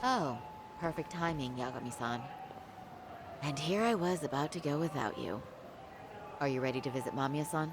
Oh, perfect timing, Yagami-san. And here I was about to go without you. Are you ready to visit Mamiya-san?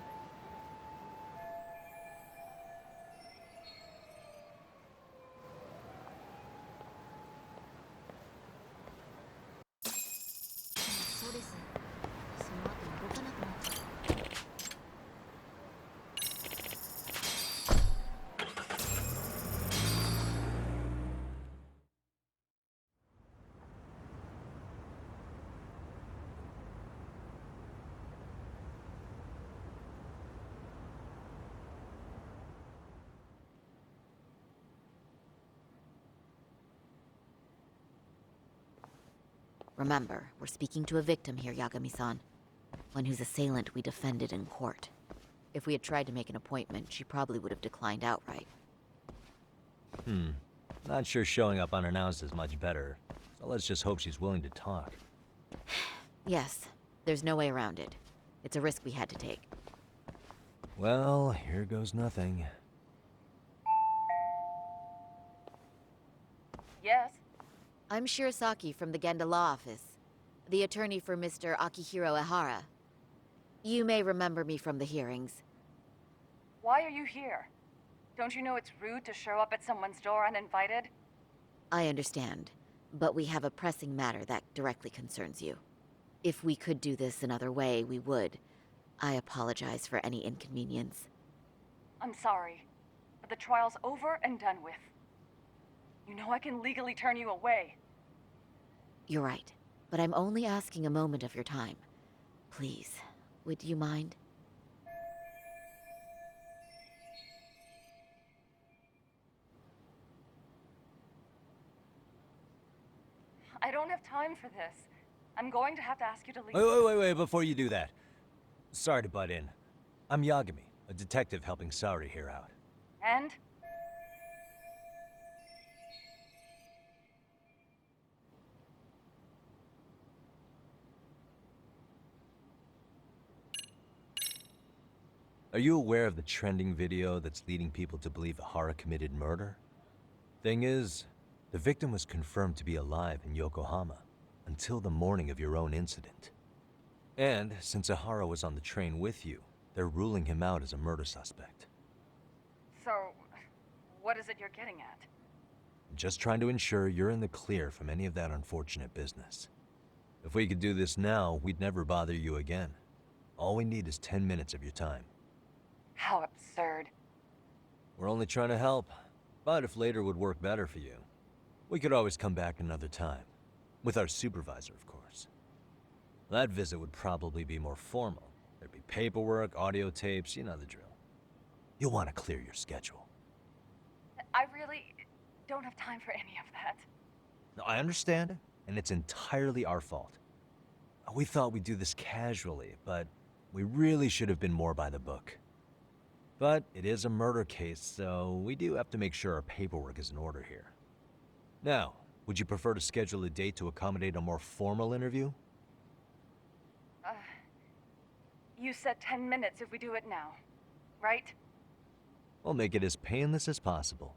Remember, we're speaking to a victim here, Yagami-san. One whose assailant we defended in court. If we had tried to make an appointment, she probably would have declined outright. Not sure showing up unannounced is much better, so let's just hope she's willing to talk. Yes, there's no way around it. It's a risk we had to take. Well, here goes nothing. Yes? I'm Shirasaki from the Genda Law Office, the attorney for Mr. Akihiro Ehara. You may remember me from the hearings. Why are you here? Don't you know it's rude to show up at someone's door uninvited? I understand, but we have a pressing matter that directly concerns you. If we could do this another way, we would. I apologize for any inconvenience. I'm sorry, but the trial's over and done with. You know I can legally turn you away. You're right, but I'm only asking a moment of your time. Please, would you mind? I don't have time for this. I'm going to have to ask you to leave. Wait, before you do that. Sorry to butt in. I'm Yagami, a detective helping Saori here out. And? Are you aware of the trending video that's leading people to believe Ehara committed murder? Thing is, the victim was confirmed to be alive in Yokohama until the morning of your own incident. And since Ehara was on the train with you, they're ruling him out as a murder suspect. So, what is it you're getting at? Just trying to ensure you're in the clear from any of that unfortunate business. If we could do this now, we'd never bother you again. All we need is 10 minutes of your time. How absurd. We're only trying to help, but if later would work better for you, we could always come back another time. With our supervisor, of course. That visit would probably be more formal. There'd be paperwork, audio tapes, you know the drill. You'll want to clear your schedule. I really don't have time for any of that. No, I understand, and it's entirely our fault. We thought we'd do this casually, but we really should have been more by the book. But it is a murder case, so we do have to make sure our paperwork is in order here. Now, would you prefer to schedule a date to accommodate a more formal interview? You said 10 minutes if we do it now, right? We'll make it as painless as possible.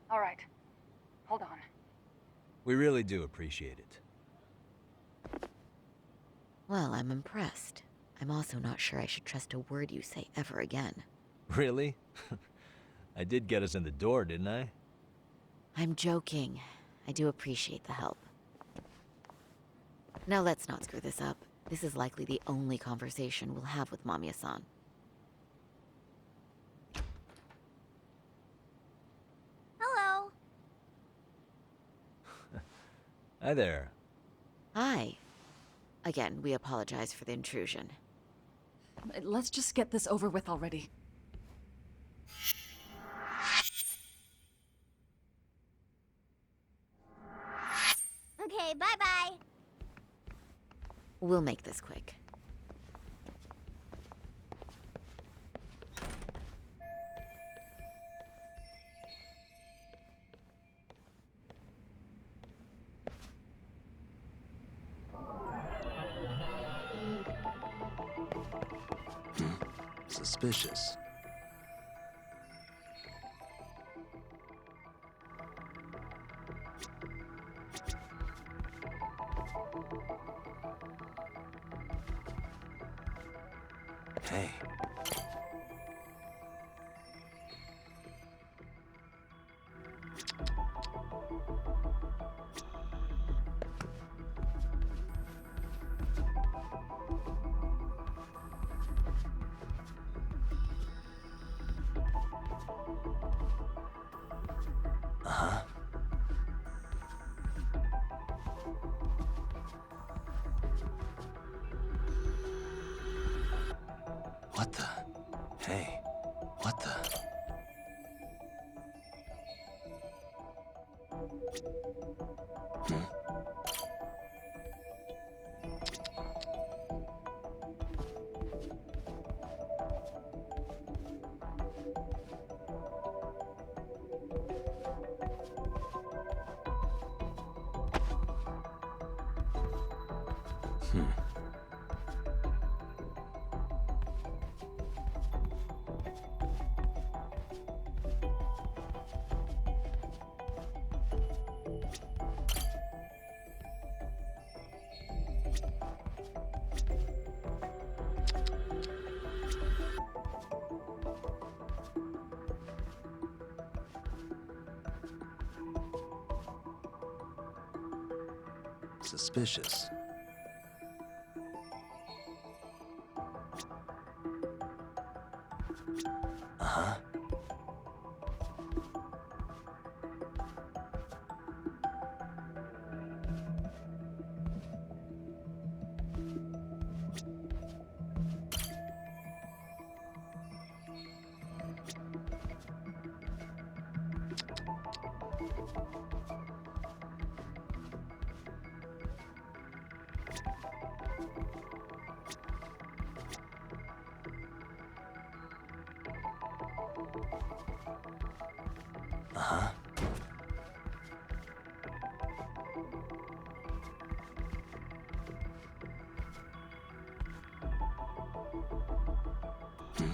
All right. Hold on. We really do appreciate it. Well, I'm impressed. I'm also not sure I should trust a word you say ever again. Really? I did get us in the door, didn't I? I'm joking. I do appreciate the help. Now let's not screw this up. This is likely the only conversation we'll have with Mamiya-san. Hello. Hi there. Hi. Again, we apologize for the intrusion. Let's just get this over with already. Okay, bye-bye. We'll make this quick. Suspicious. Hey. Uh-huh. What the? Hey. What the? Hmm? Hmm. Suspicious. Uh-huh. Uh-huh. Hmm.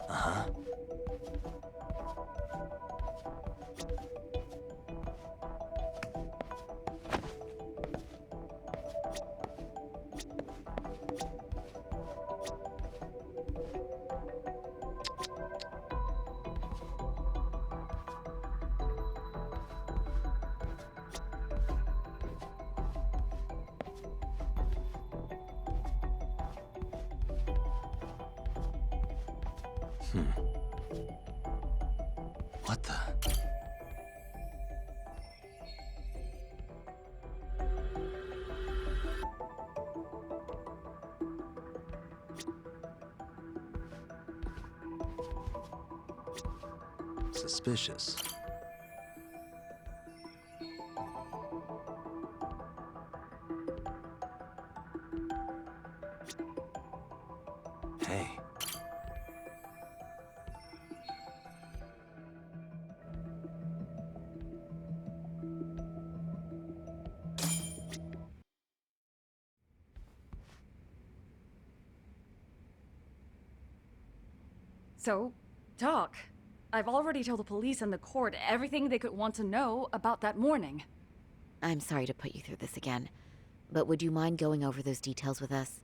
Uh-huh. Hmm. What the? Suspicious. Hey. So, Doc, I've already told the police and the court everything they could want to know about that morning. I'm sorry to put you through this again, but would you mind going over those details with us?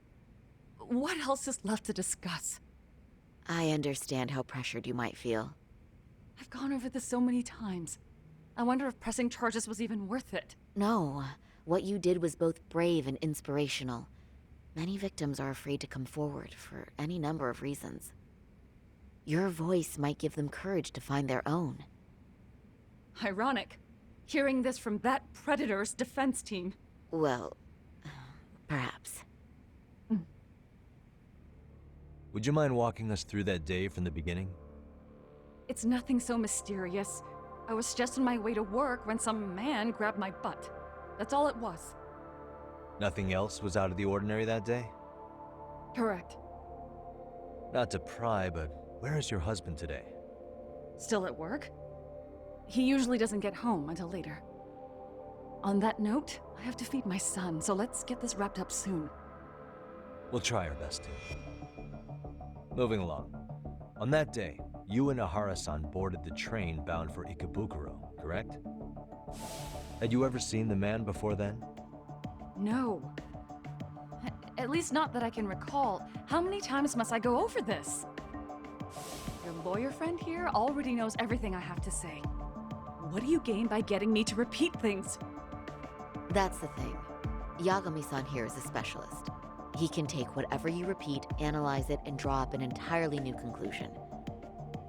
What else is left to discuss? I understand how pressured you might feel. I've gone over this so many times. I wonder if pressing charges was even worth it. No, what you did was both brave and inspirational. Many victims are afraid to come forward for any number of reasons. Your voice might give them courage to find their own. Ironic. Hearing this from that predator's defense team. Well, perhaps. Would you mind walking us through that day from the beginning? It's nothing so mysterious. I was just on my way to work when some man grabbed my butt. That's all it was. Nothing else was out of the ordinary that day? Correct. Not to pry, but where is your husband today? Still at work? He usually doesn't get home until later. On that note, I have to feed my son, so let's get this wrapped up soon. We'll try our best to. Moving along. On that day, you and Ahara-san boarded the train bound for Ikebukuro, correct? Had you ever seen the man before then? No. At least not that I can recall. How many times must I go over this? Your lawyer friend here already knows everything I have to say. What do you gain by getting me to repeat things? That's the thing. Yagami-san here is a specialist. He can take whatever you repeat, analyze it, and draw up an entirely new conclusion.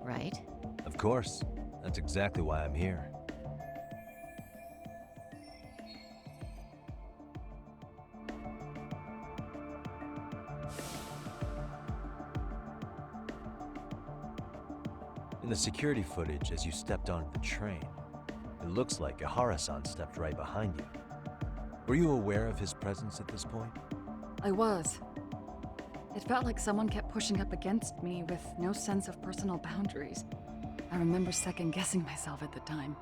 Right? Of course. That's exactly why I'm here. In the security footage as you stepped onto the train, it looks like Ahara-san stepped right behind you. Were you aware of his presence at this point? I was. It felt like someone kept pushing up against me with no sense of personal boundaries. I remember second-guessing myself at the time,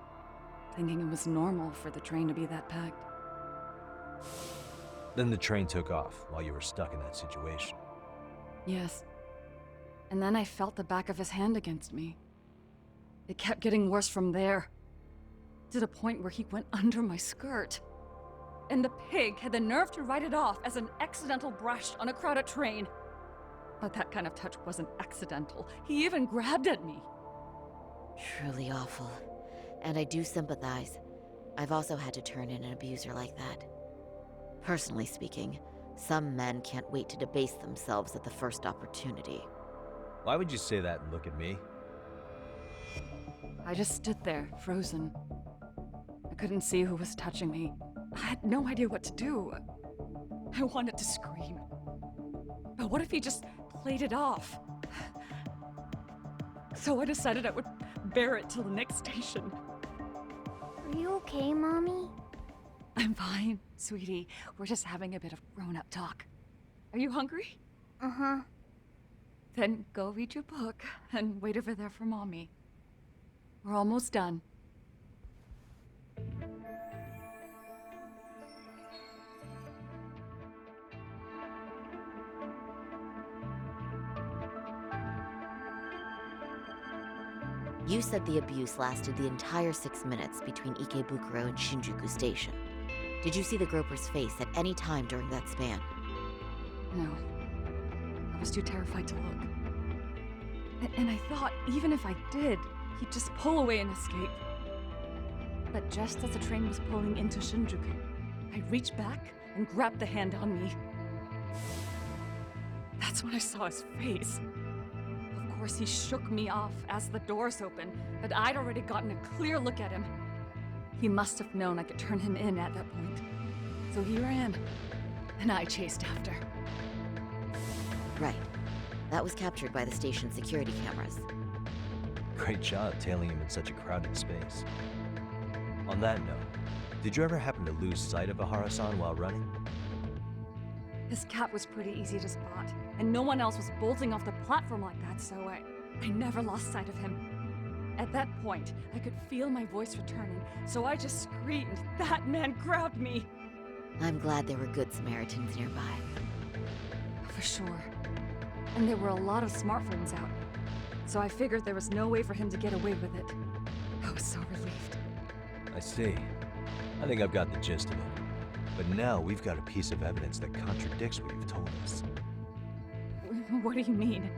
thinking it was normal for the train to be that packed. Then the train took off while you were stuck in that situation. Yes. And then I felt the back of his hand against me. It kept getting worse from there, to the point where he went under my skirt. And the pig had the nerve to write it off as an accidental brush on a crowded train. But that kind of touch wasn't accidental. He even grabbed at me. Truly awful. And I do sympathize. I've also had to turn in an abuser like that. Personally speaking, some men can't wait to debase themselves at the first opportunity. Why would you say that and look at me? I just stood there, frozen. I couldn't see who was touching me. I had no idea what to do. I wanted to scream. But what if he just played it off? So I decided I would bear it till the next station. Are you okay, Mommy? I'm fine, sweetie. We're just having a bit of grown-up talk. Are you hungry? Uh-huh. Then go read your book and wait over there for Mommy. We're almost done. You said the abuse lasted the entire 6 minutes between Ikebukuro and Shinjuku Station. Did you see the groper's face at any time during that span? No. I was too terrified to look. And I thought, even if I did, he'd just pull away and escape. But just as the train was pulling into Shinjuku, I reached back and grabbed the hand on me. That's when I saw his face. Of course, he shook me off as the doors opened, but I'd already gotten a clear look at him. He must have known I could turn him in at that point. So he ran, and I chased after. Right. That was captured by the station's security cameras. Great job tailing him in such a crowded space. On that note, did you ever happen to lose sight of Ahara-san while running? His cap was pretty easy to spot, and no one else was bolting off the platform like that, so I never lost sight of him. At that point, I could feel my voice returning, so I just screamed, "That man grabbed me!" I'm glad there were good Samaritans nearby. For sure. And there were a lot of smartphones out, so I figured there was no way for him to get away with it. I was so relieved. I see. I think I've got the gist of it. But now we've got a piece of evidence that contradicts what you've told us. What do you mean?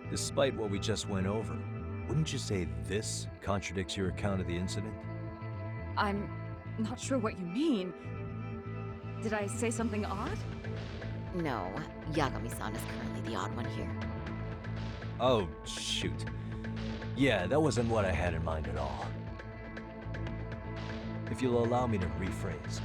Despite what we just went over, wouldn't you say this contradicts your account of the incident? I'm not sure what you mean. Did I say something odd? No, Yagami-san is currently the odd one here. Oh, shoot. Yeah, that wasn't what I had in mind at all. If you'll allow me to rephrase.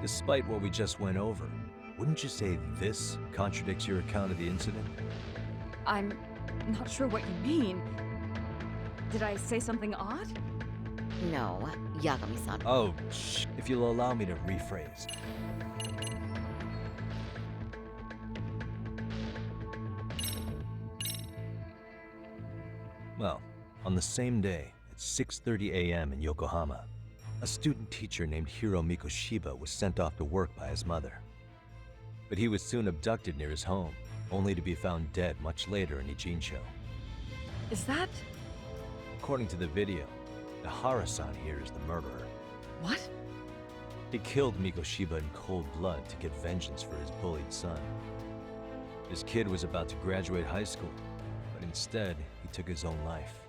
Despite what we just went over, wouldn't you say this contradicts your account of the incident? I'm not sure what you mean. Did I say something odd? No, Yagami-san. Oh, if you'll allow me to rephrase. Well, on the same day, at 6:30 a.m. in Yokohama, a student teacher named Hiro Mikoshiba was sent off to work by his mother. But he was soon abducted near his home, only to be found dead much later in Ijincho. Is that... According to the video, Ihara-san here is the murderer. what? He killed Mikoshiba in cold blood to get vengeance for his bullied son. His kid was about to graduate high school, but instead, he took his own life.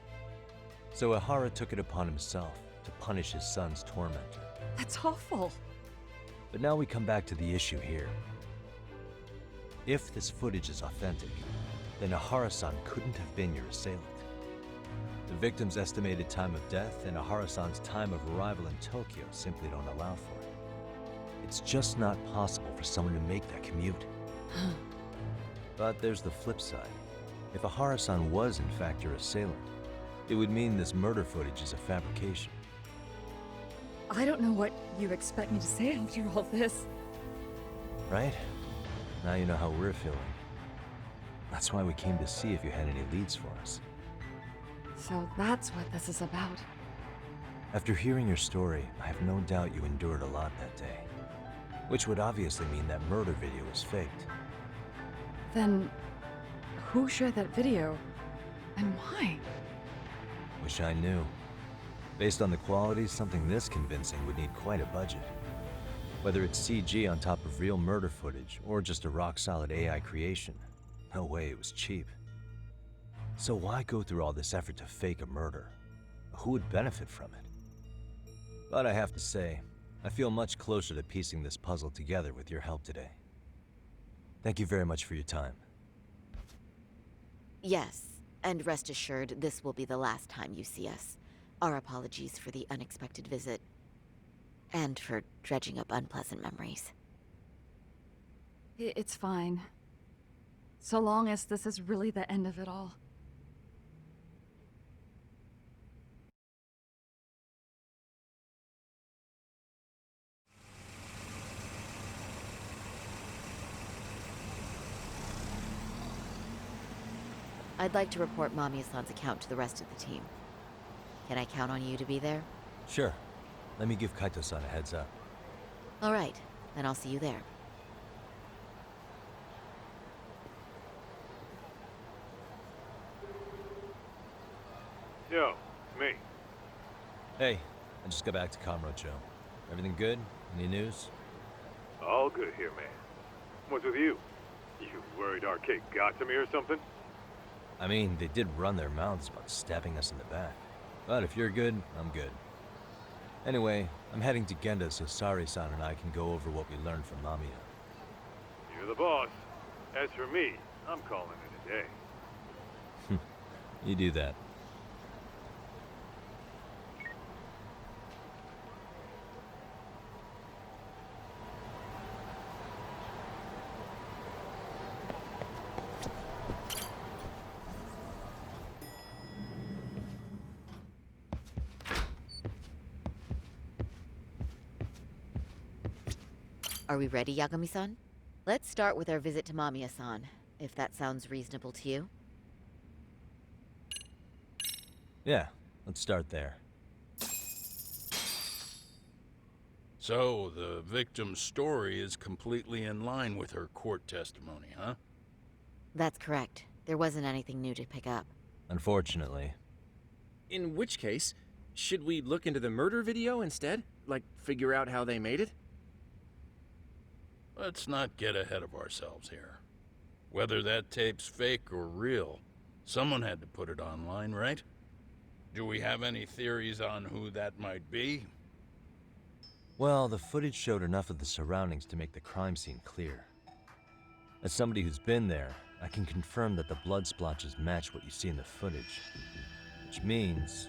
So Ihara took it upon himself to punish his son's tormentor. That's awful. But now we come back to the issue here. If this footage is authentic, then Ihara-san couldn't have been your assailant. The victim's estimated time of death and Ihara-san's time of arrival in Tokyo simply don't allow for it. It's just not possible for someone to make that commute. But there's the flip side. If Ihara-san was in fact your assailant, it would mean this murder footage is a fabrication. I don't know what you expect me to say after all this. Right? Now you know how we're feeling. That's why we came to see if you had any leads for us. So that's what this is about. After hearing your story, I have no doubt you endured a lot that day. Which would obviously mean that murder video was faked. Then, who shared that video? And why? Wish I knew. Based on the quality, something this convincing would need quite a budget. Whether it's CG on top of real murder footage, or just a rock-solid AI creation, no way it was cheap. So why go through all this effort to fake a murder? Who would benefit from it? But I have to say, I feel much closer to piecing this puzzle together with your help today. Thank you very much for your time. Yes, and rest assured, this will be the last time you see us. Our apologies for the unexpected visit. And for dredging up unpleasant memories. It's fine. So long as this is really the end of it all. I'd like to report Mamiya-san's account to the rest of the team. Can I count on you to be there? Sure. Let me give Kaito-san a heads up. All right, then I'll see you there. Yo, me. Hey, I just got back to Kamurocho. Everything good? Any news? All good here, man. What's with you? You worried Arcade got to me or something? I mean, they did run their mouths about stabbing us in the back. But if you're good, I'm good. Anyway, I'm heading to Genda so Sari-san and I can go over what we learned from Mamiya. You're the boss. As for me, I'm calling it a day. You do that. Are we ready, Yagami-san? Let's start with our visit to Mamiya-san, if that sounds reasonable to you. Yeah, let's start there. So, the victim's story is completely in line with her court testimony, huh? That's correct. There wasn't anything new to pick up. Unfortunately. In which case, should we look into the murder video instead? Like, figure out how they made it? Let's not get ahead of ourselves here. Whether that tape's fake or real, someone had to put it online, right? Do we have any theories on who that might be? Well, the footage showed enough of the surroundings to make the crime scene clear. As somebody who's been there, I can confirm that the blood splotches match what you see in the footage. Which means...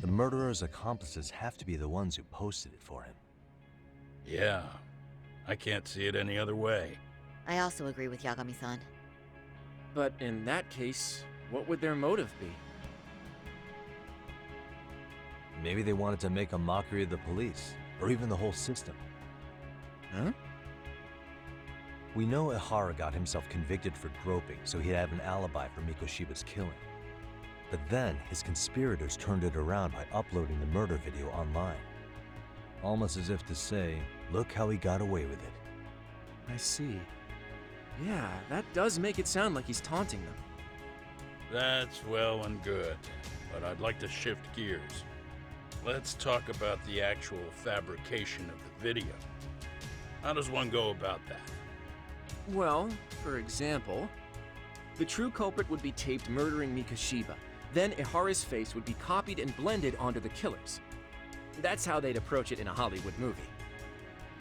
the murderer's accomplices have to be the ones who posted it for him. Yeah, I can't see it any other way. I also agree with Yagami-san. But in that case, what would their motive be? Maybe they wanted to make a mockery of the police, or even the whole system. Huh? We know Ihara got himself convicted for groping, so he'd have an alibi for Mikoshiba's killing. But then, his conspirators turned it around by uploading the murder video online. Almost as if to say, look how he got away with it. I see. Yeah, that does make it sound like he's taunting them. That's well and good, but I'd like to shift gears. Let's talk about the actual fabrication of the video. How does one go about that? Well, for example, the true culprit would be taped murdering Mikoshiba. Then Ihara's face would be copied and blended onto the killers. That's how they'd approach it in a Hollywood movie.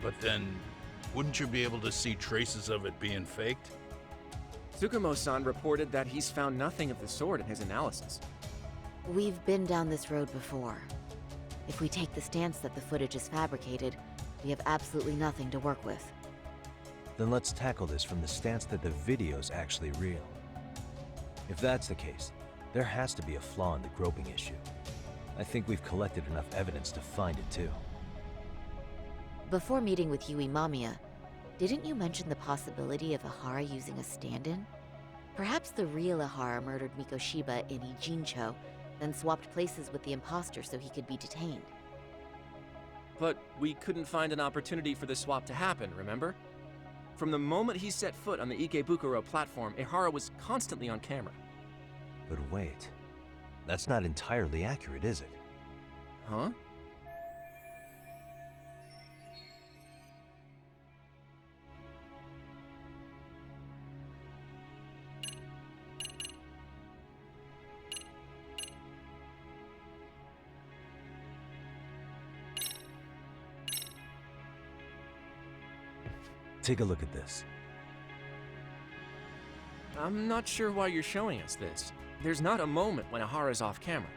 But then, wouldn't you be able to see traces of it being faked? Tsukumo-san reported that he's found nothing of the sort in his analysis. We've been down this road before. If we take the stance that the footage is fabricated, we have absolutely nothing to work with. Then let's tackle this from the stance that the video's actually real. If that's the case, there has to be a flaw in the groping issue. I think we've collected enough evidence to find it too. Before meeting with Yui Mamiya, didn't you mention the possibility of Ihara using a stand-in? Perhaps the real Ihara murdered Mikoshiba in Ijincho, then swapped places with the imposter so he could be detained. But we couldn't find an opportunity for the swap to happen, remember? From the moment he set foot on the Ikebukuro platform, Ihara was constantly on camera. But wait, that's not entirely accurate, is it? Huh? Take a look at this. I'm not sure why you're showing us this. There's not a moment when Ihara's off camera.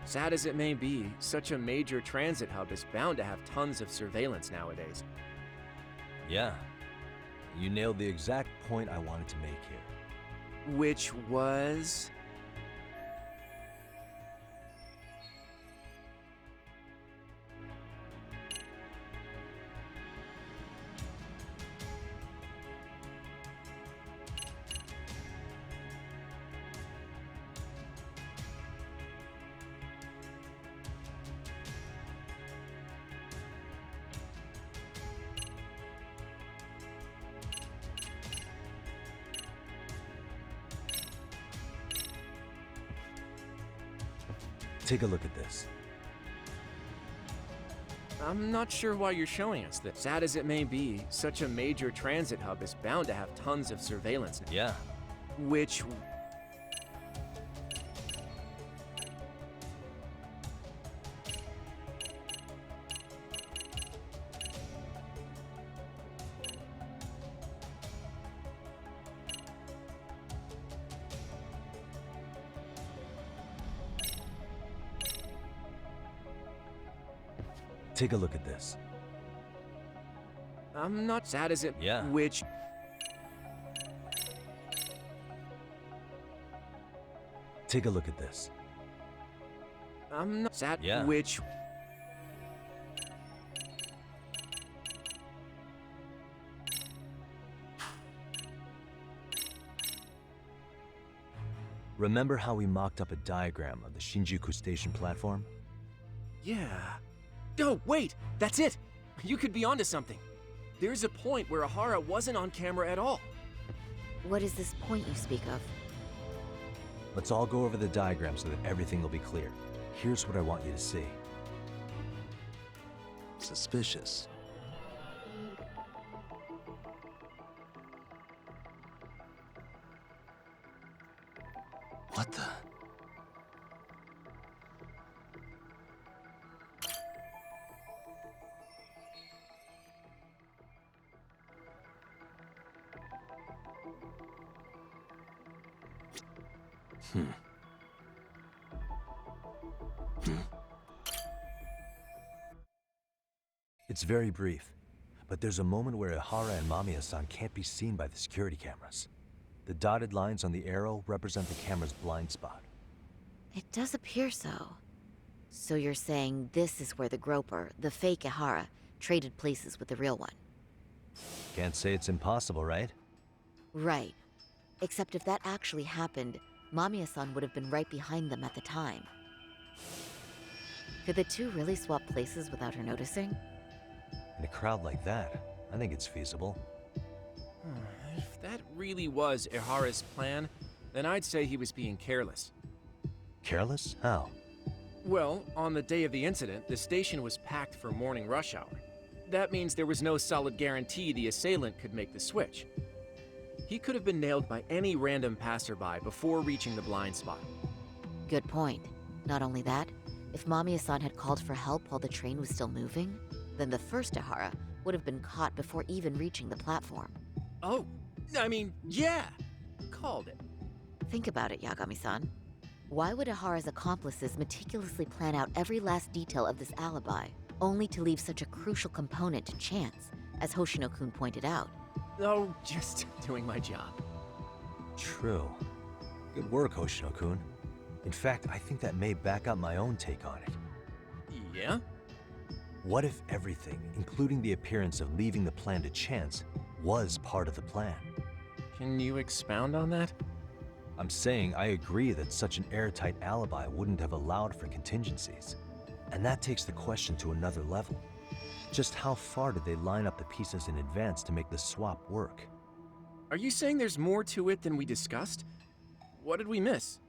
Sad as it may be, such a major transit hub is bound to have tons of surveillance nowadays. Yeah, you nailed the exact point I wanted to make here. Which was... Take a look at this. I'm not sure why you're showing us this. Sad as it may be, such a major transit hub is bound to have tons of surveillance. Yeah, Which... take a look at this. I'm not sad as it... Yeah. Which... Take a look at this. I'm not sad... Yeah. Which... Remember how we mocked up a diagram of the Shinjuku Station platform? Yeah... Oh, wait! That's it! You could be onto something. There's a point where Ahara wasn't on camera at all. What is this point you speak of? Let's all go over the diagram so that everything will be clear. Here's what I want you to see. Suspicious. What the? It's very brief, but there's a moment where Ihara and Mamiya-san can't be seen by the security cameras. The dotted lines on the arrow represent the camera's blind spot. It does appear so. So you're saying this is where the groper, the fake Ihara, traded places with the real one? Can't say it's impossible, right? Right. Except if that actually happened, Mamiya-san would have been right behind them at the time. Could the two really swap places without her noticing? In a crowd like that, I think it's feasible. If that really was Ihara's plan, then I'd say he was being careless. Careless? How? Well, on the day of the incident, the station was packed for morning rush hour. That means there was no solid guarantee the assailant could make the switch. He could have been nailed by any random passerby before reaching the blind spot. Good point. Not only that, if Mamiya-san had called for help while the train was still moving, then the first Ihara would have been caught before even reaching the platform. Oh, I mean, yeah! Called it. Think about it, Yagami-san. Why would Ihara's accomplices meticulously plan out every last detail of this alibi, only to leave such a crucial component to chance, as Hoshino-kun pointed out? Oh, just doing my job. True. Good work, Hoshino-kun. In fact, I think that may back up my own take on it. Yeah? What if everything, including the appearance of leaving the plan to chance, was part of the plan? Can you expound on that? I'm saying I agree that such an airtight alibi wouldn't have allowed for contingencies. And that takes the question to another level. Just how far did they line up the pieces in advance to make the swap work? Are you saying there's more to it than we discussed? What did we miss?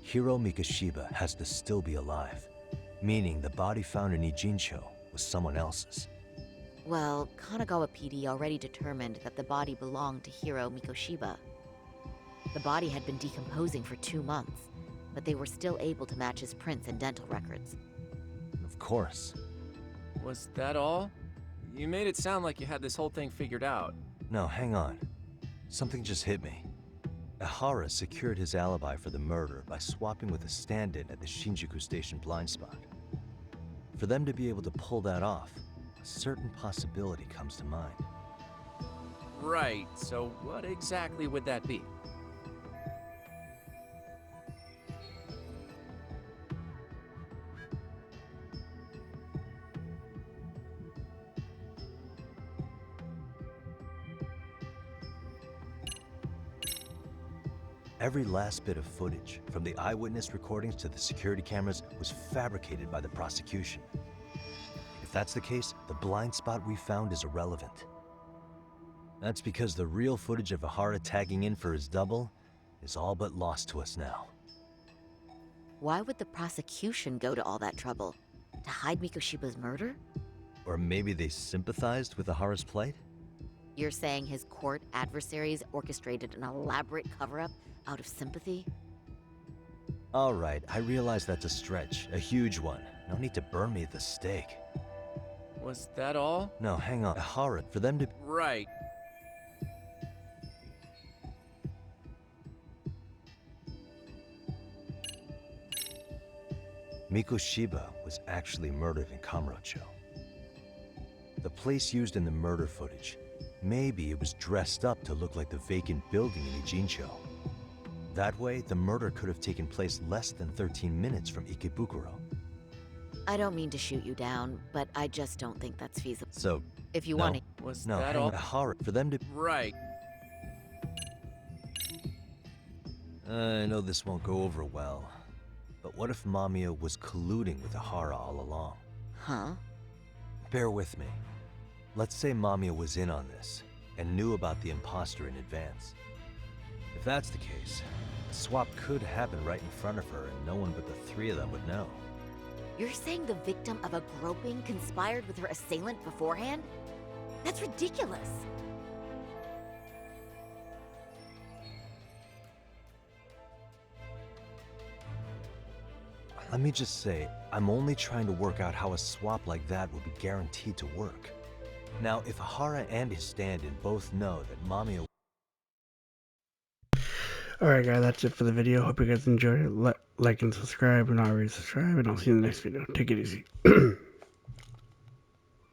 Hiro Mikashiba has to still be alive, meaning the body found in Ijincho was someone else's. Well, Kanagawa PD already determined that the body belonged to Hiro Mikoshiba. The body had been decomposing for 2 months, but they were still able to match his prints and dental records. Of course. Was that all? You made it sound like you had this whole thing figured out. No, hang on. Something just hit me. Ihara secured his alibi for the murder by swapping with a stand-in at the Shinjuku Station blind spot. For them to be able to pull that off, a certain possibility comes to mind. Right, so what exactly would that be? Every last bit of footage, from the eyewitness recordings to the security cameras, was fabricated by the prosecution. If that's the case, the blind spot we found is irrelevant. That's because the real footage of Ihara tagging in for his double is all but lost to us now. Why would the prosecution go to all that trouble? To hide Mikoshiba's murder? Or maybe they sympathized with Ihara's plight? You're saying his court adversaries orchestrated an elaborate cover-up out of sympathy? All right, I realize that's a stretch, a huge one. No need to burn me at the stake. Was that all? No, hang on. Ihara, for them to... Right. Mikoshiba was actually murdered in Kamurocho. The place used in the murder footage. Maybe it was dressed up to look like the vacant building in Ijincho. That way, the murder could have taken place less than 13 minutes from Ikebukuro. I don't mean to shoot you down, but I just don't think that's feasible. So, If you no, want to. Was no, that hang all? on. Horror for them to. Right. I know this won't go over well, but what if Mamiya was colluding with Ahara all along? Huh? Bear with me. Let's say Mamiya was in on this and knew about the imposter in advance. If that's the case, the swap could happen right in front of her and no one but the three of them would know. You're saying the victim of a groping conspired with her assailant beforehand? That's ridiculous. Let me just say, I'm only trying to work out how a swap like that would be guaranteed to work. Now, if Ahara and his stand-in both know that Mamiya... Alright guys, that's it for the video. Hope you guys enjoyed it. Like and subscribe, and not already subscribe, and I'll see you in the next video. Take it easy.